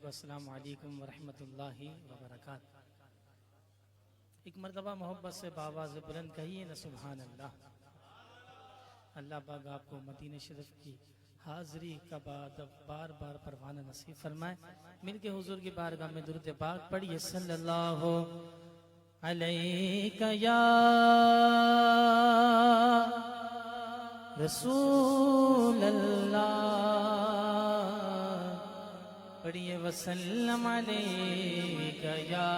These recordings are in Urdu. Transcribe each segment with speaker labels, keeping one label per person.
Speaker 1: السلام علیکم ورحمۃ اللہ وبرکاتہ۔ ایک مرتبہ محبت سے بآواز بلند کہیے نا سبحان اللہ۔ اللہ پاک آپ کو مدینہ شریف کی حاضری کا بعد بار بار پروانہ نصیب فرمائے۔ مل کے حضور کی بارگاہ میں درود پاک پڑھیے صلی اللہ علیہ یا رسول اللہ، پڑھیے وسلم علیک یا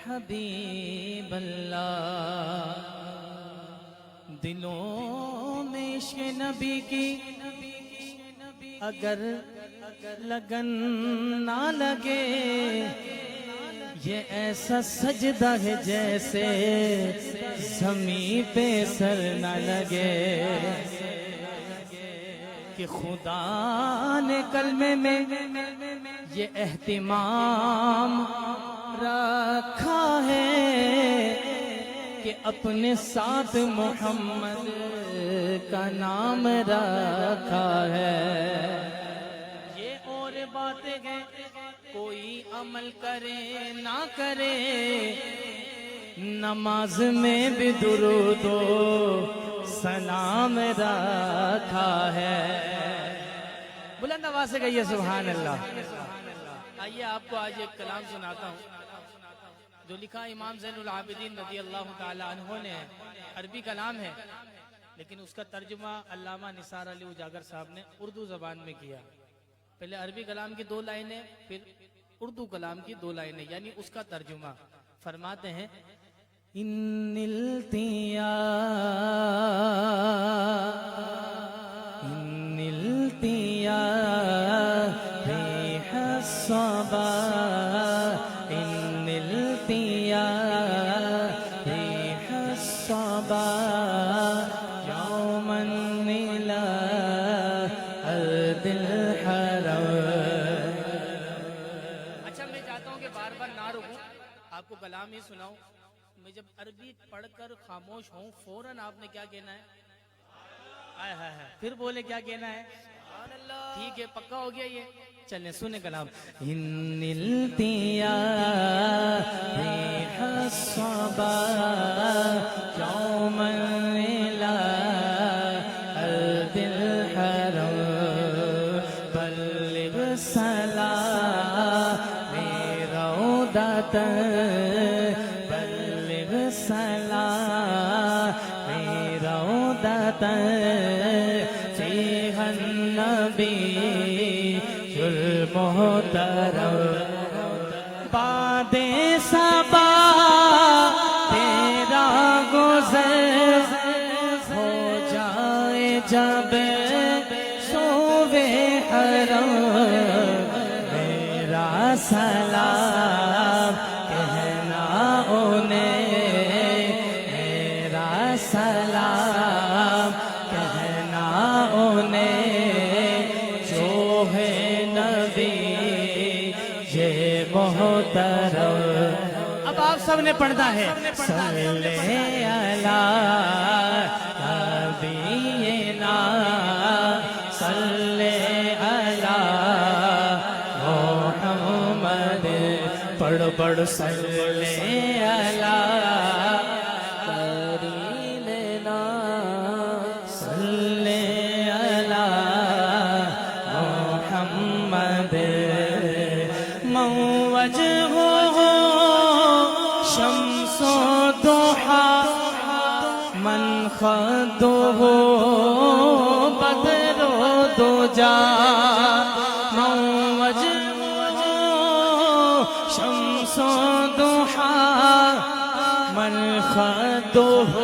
Speaker 1: حبیب اللہ۔ دلوں میں عشق نبی کی اگر لگن نہ لگے، یہ ایسا سجدہ ہے جیسے زمین پہ سر نہ لگے، کہ خدا نے کلمے میں یہ اہتمام رکھا ہے کہ اپنے ساتھ محمد کا نام رکھا ہے۔ یہ اور باتیں ہیں کوئی عمل کرے نہ کرے، نماز میں بھی درود و سلام رکھا ہے۔ بلند آواز سے کہیے سبحان اللہ۔ آئیے آپ کو آج ایک کلام سناتا ہوں جو لکھا امام زین العابدین رضی اللہ تعالی عنہ نے۔ عربی کلام ہے لیکن اس کا ترجمہ علامہ نثار علی اجاگر صاحب نے اردو زبان میں کیا۔ پہلے عربی کلام کی 2 لائنیں، پھر اردو کلام کی 2 لائنیں، یعنی اس کا ترجمہ۔ فرماتے ہیں ان التیا ریح الصبا، ان التیا ریح الصبا یوما الى ارض الحرم۔ اچھا میں چاہتا ہوں کہ بار بار نہ رکوں، آپ کو کلام ہی سناؤں۔ میں جب عربی پڑھ کر خاموش ہوں فوراً آپ نے کیا کہنا ہے؟ آئے ہائے ہائے، پھر بولے کیا کہنا ہے؟ ٹھیک ہے، پکا ہو گیا یہ؟ چلیں سنیں کلام۔ ان التیا ریح الصبا یوما الى ارض الحرم، بلغ سلامی روضۃ، بلغ سلامی روضۃ فیہا النبی المحترم۔ باد صبا تیرا گزر ہو جائے جب سوے حرم، میرا سلام کہنا انہیں، میرا سلام کہنا انہیں، جو ہے نبی یہ محترم۔ اب آپ سب نے پڑھنا ہے صلی علی نبینا، صلی علی محمد، پڑھ پڑھ صلی علی کریمنا، صلی علی محمد، من وجهه شمس ضحى، من خده بدر دجى، من وجهه شمس ضحى، من خده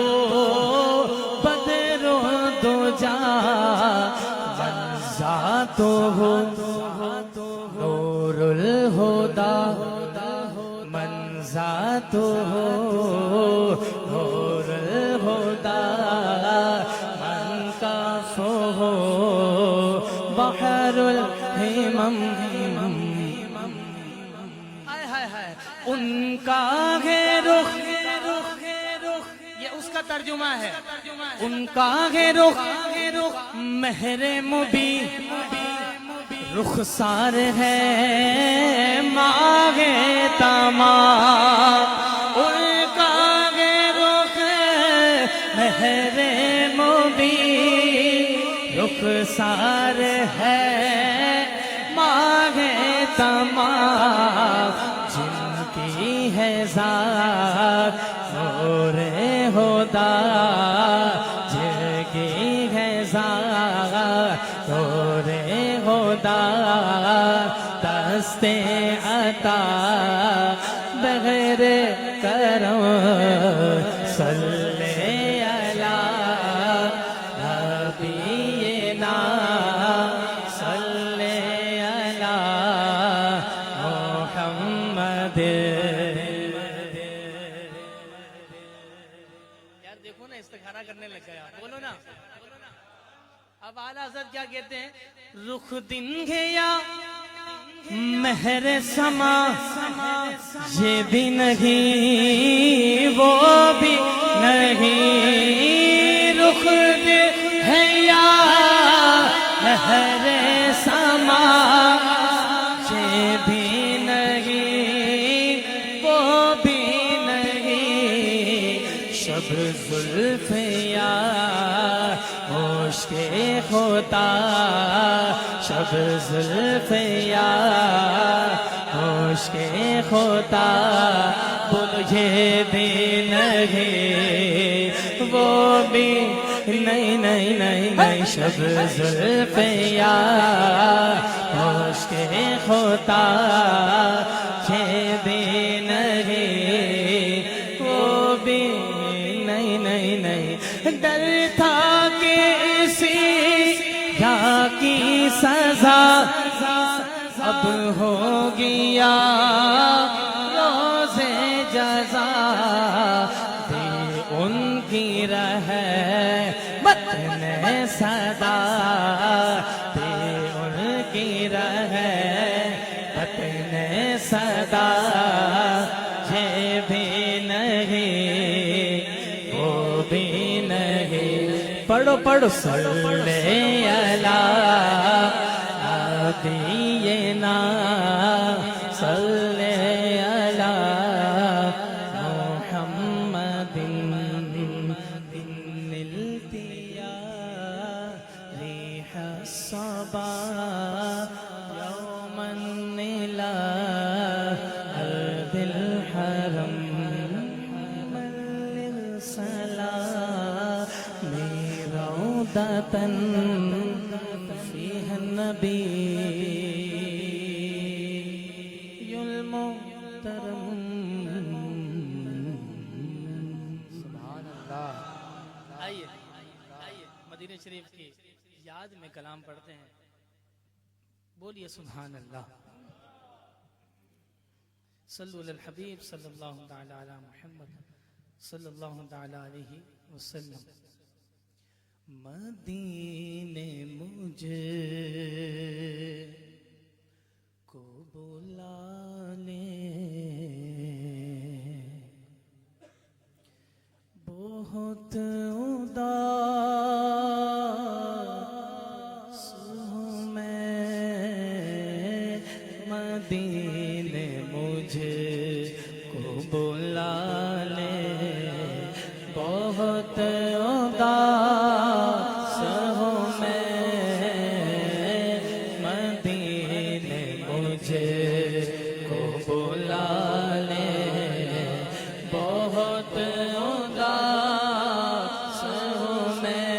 Speaker 1: بدر دجى، من ذاته نور الہدی، من ذاته نور الہدی، من کافہ بحر الہمم۔ ان کا ہے رخ، یہ اس کا ترجمہ ہے، ان کا ہے رخ مہر مبین، رخسار ہے ماہ تمام ان کا رخ مہر مبین رخسار ہے ماہ تمام جن کی ہے ذات نور ہدا جن کی ہے ذات نور ہدا دست عطا بغیر کرم صلی علی نبینا صلی علی محمد. یار دیکھو نا استخارہ کرنے لگ گیا. بولو نا. اب اعلیٰ حضرت کیا کہتے ہیں؟ رخ دن گیا مہر سما یہ بھی نہیں وہ بھی نہیں رخ دن گیا مہر سما یہ بھی نہیں وہ بھی نہیں شب زلف یار مشک خدا شب زلف یار مشک خدا بولو یہ بھی نہیں وہ بھی نہیں نہیں نہیں نہیں شب زلف یار مشک خدا یہ بھی نہیں وہ بھی نہیں نہیں نہیں ڈر تھا کہ اسی یا کی سزا اب ہو گیا روز جزا دے ان کی رحمت نے صدا دے ان کی رحمت نے صدا یہ بھی نہیں وہ بھی نہیں. پڑھو پڑھو صلی علی نبینا صلی علی محمد. نلت یا ریح الصبا یوما الى ارض الحرم روضة فيها النبي المحترم. سبحان اللہ. آئیے مدینہ شریف کی یاد میں کلام پڑھتے ہیں. بولیے سبحان اللہ. صلو علی الحبیب صلی اللہ تعالی علی محمد صلی اللہ تعالی علیہ وسلم. مدینے مجھے کو بلا لے بہت اداس ہوں میں مدینے مجھے کو بلا لے بہت اداس ہوں میں مدینے مجھے کو بلا لے بہت اداس ہوں میں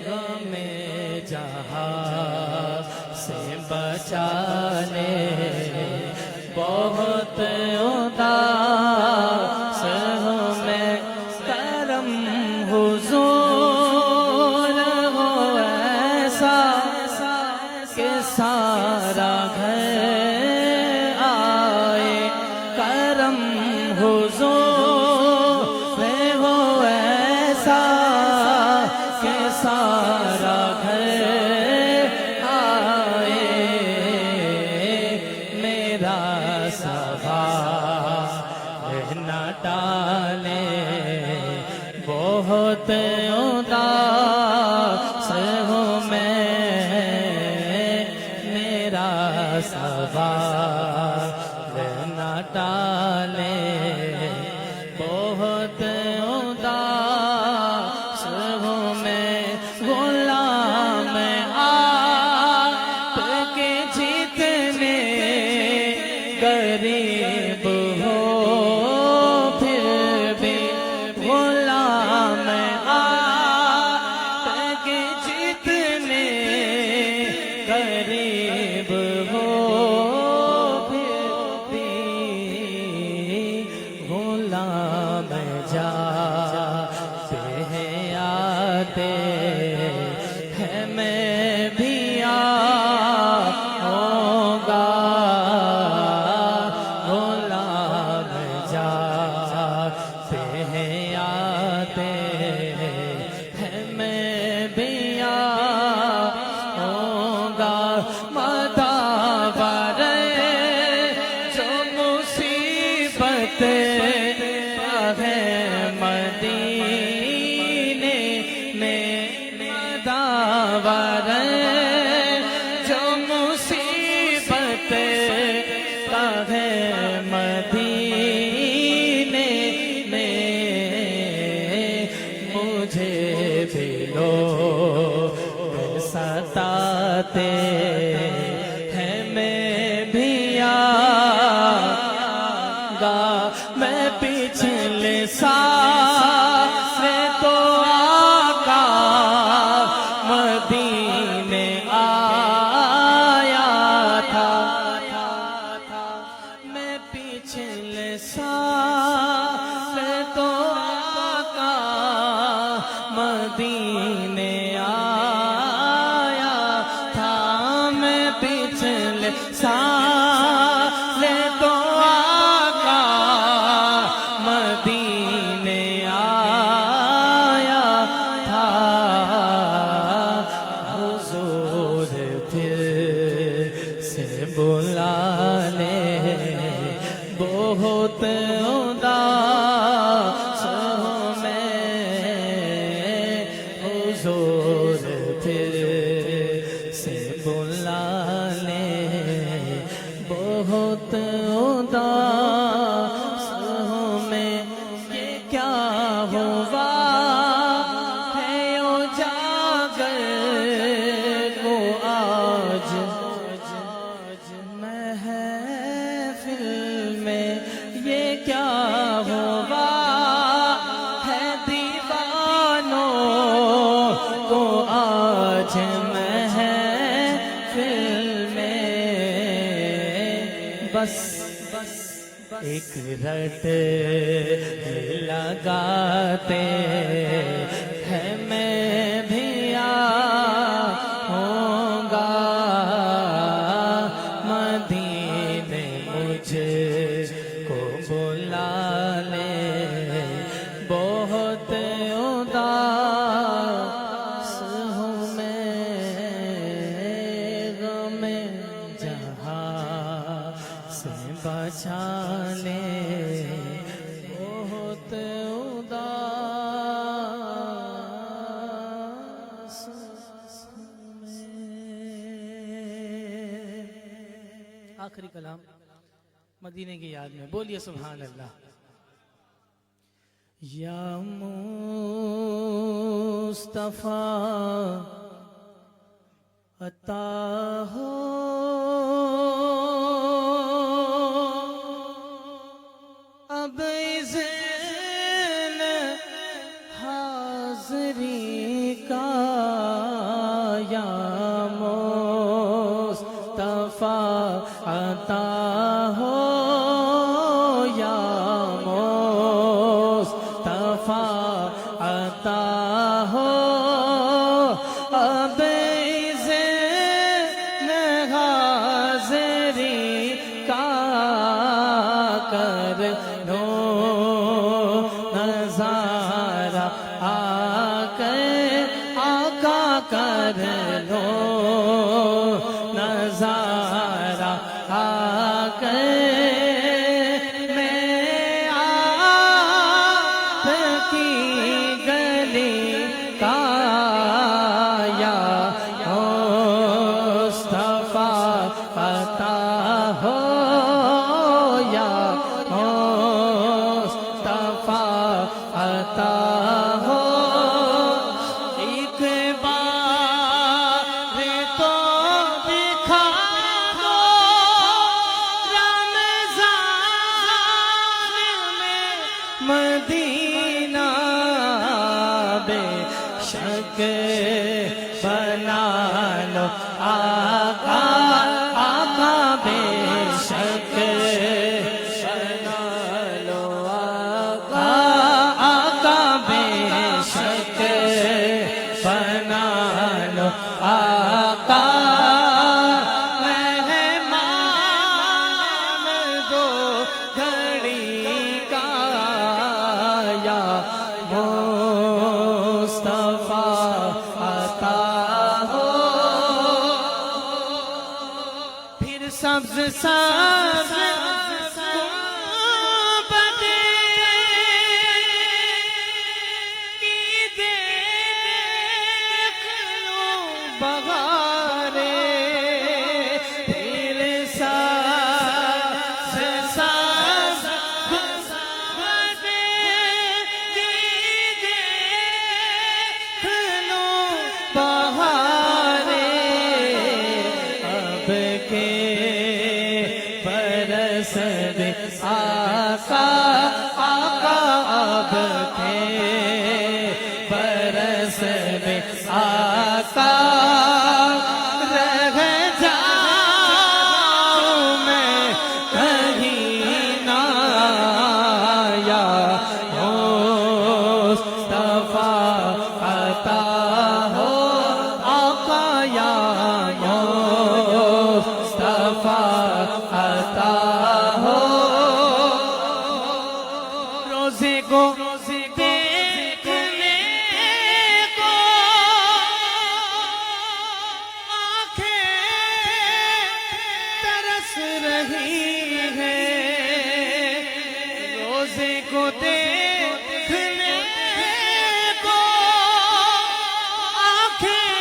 Speaker 1: غم جہاں سے بچا لے بہت اداس ہوں میں کرم حضور ہو ایسا کہ سارا گھر آئے کرم حضور ہو ایسا کہ سارا گھر آئے میرا سوال نہ ڈالے بہت اداس ہوں میں میرا سوال نہ ٹالے بہت اداس ہوں میں غلام آپ کے جتنے غریب ہو پھر بھی غلام آپ کے جتنے غریب ہو پھر بھی غلام جاتے ہیں آتے ہیں میں بھی آؤں گا غلام جاتے ہیں آتے ہیں میں بھی آؤں گا مداور جو مصیبت ہے مدینے میں مداور جو مصیبت ہے مدینے میں مجھے بھی لوگ ستاتے ہیں میں بھی آگا میں پچھلے سال تو آقا مدینے آیا تھا میں پچھلے سال تو آقا مدینے آیا تھا میں پچھلے سال تو آقا مدینے آیا تھا حضور پھر سے بلا لے بہت اداس ہوں میں حضور پھر سے بلا لے بہت اداس ہوں میں یہ کیا ہوا ہے اجاگر کو آج محفل میں یہ کیا ہوا ہے دیوانوں کو آج محفل میں بس ایک رٹ لگاتے ہیں میں بھی آؤں گا مدینے مجھ کو بلا لے بہت اداس ہوں میں غم جہاں سے بچا لے بہت اداس ہوں میں آخری کلام مدینے کی یاد میں بولیے سبحان اللہ یا مصطفیٰ عطا ہو اب اذن حاضری کا یا مصطفیٰ عطا ہو یا مصطفیٰ عطا ہو اب اذن حاضری کا کر لو نظارہ آ کر آقا کر لو نظارہ آ عطا ہو یا مصطفیٰ عطا ہو ایک بار تو دکھا دو رمضان میں مدینہ بے شک بنا لو آقا آقا بے شک بنا لو آقا آقا بے شک بنا لو آقا مہمان دو گھڑی کا یا مصطفیٰ عطا ہو پھر سبز سبز گنبدیں کی دیکھ لو بہاریں پھر سبز سبز گنبدیں کی دیکھ لو بہاریں اب کے برس دے آقا آقا اب کے برس دے آقا رہ جاؤں میں کہیں نہ یا مصطفیٰ عطا ہو آقا یا مصطفیٰ عطا ہو روزے کو دیکھنے کو آنکھیں ترس رہی ہیں روزے کو دیکھنے کو آنکھیں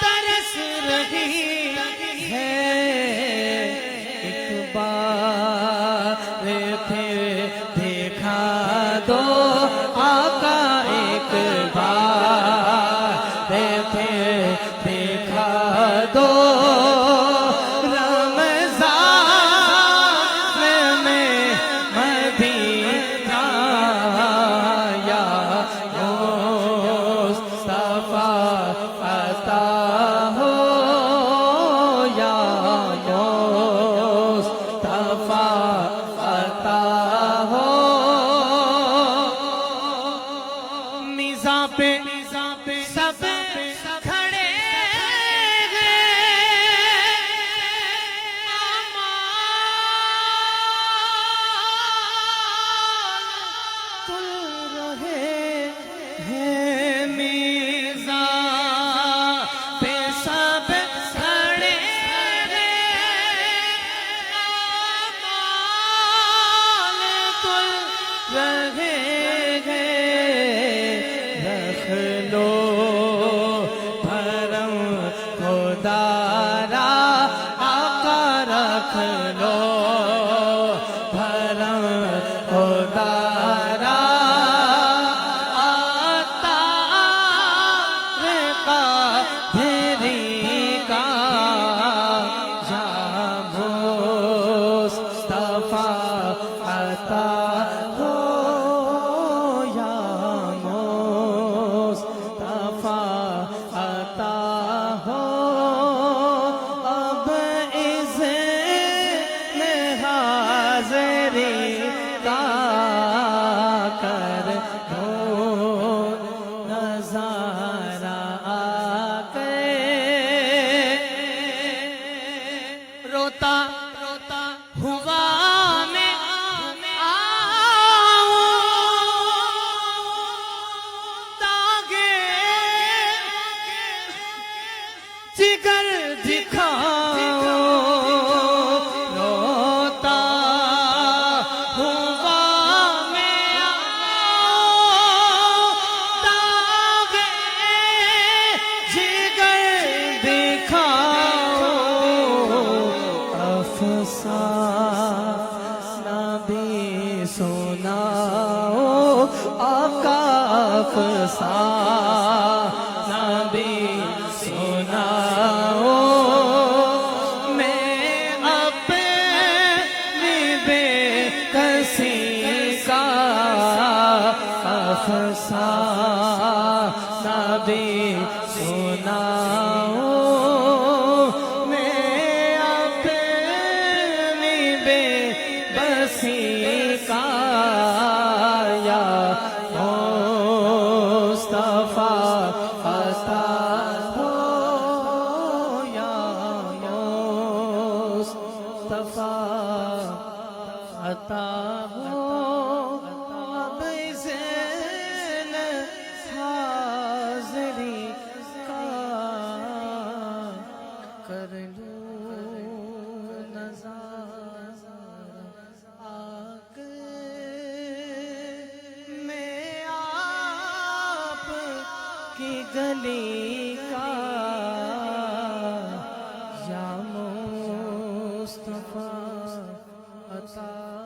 Speaker 1: ترس رہی ہے ایک بار پھر دیکھا دو آقا ایک بار پھر دیکھا دو رمضان میں مدینہ یا مصطفیٰ عطا ہو یا مصطفیٰ عطا ہو میزاں پہ سب کھڑے ہیں تل رہے ہیں میزاں پہ سب کھڑے تل رہے ہیں رکھ لو بھرم خدارا آقا رکھ لو بھرم خدارا عطار قادری کا یا مصطفیٰ عطا ہو یا مصطفیٰ عطا ہو اب اذن حاضری کا کر دو نظارہ آ کے روتا ہوا میں جگر دکھاؤ روتا ہوا میں تاغے جگر دکھاؤ افسانہ بھی سناؤ میں اپنی بے کسی کا افسانہ بھی سناؤ میں اپنی بے بسی کا یا مصطفیٰ عطا ہو یا مصطفیٰ عطا ہو اب ذہن حاضری کا کر لوں نظارہ آ کے میں آپ کی گلی کا یا مصطفیٰ عطا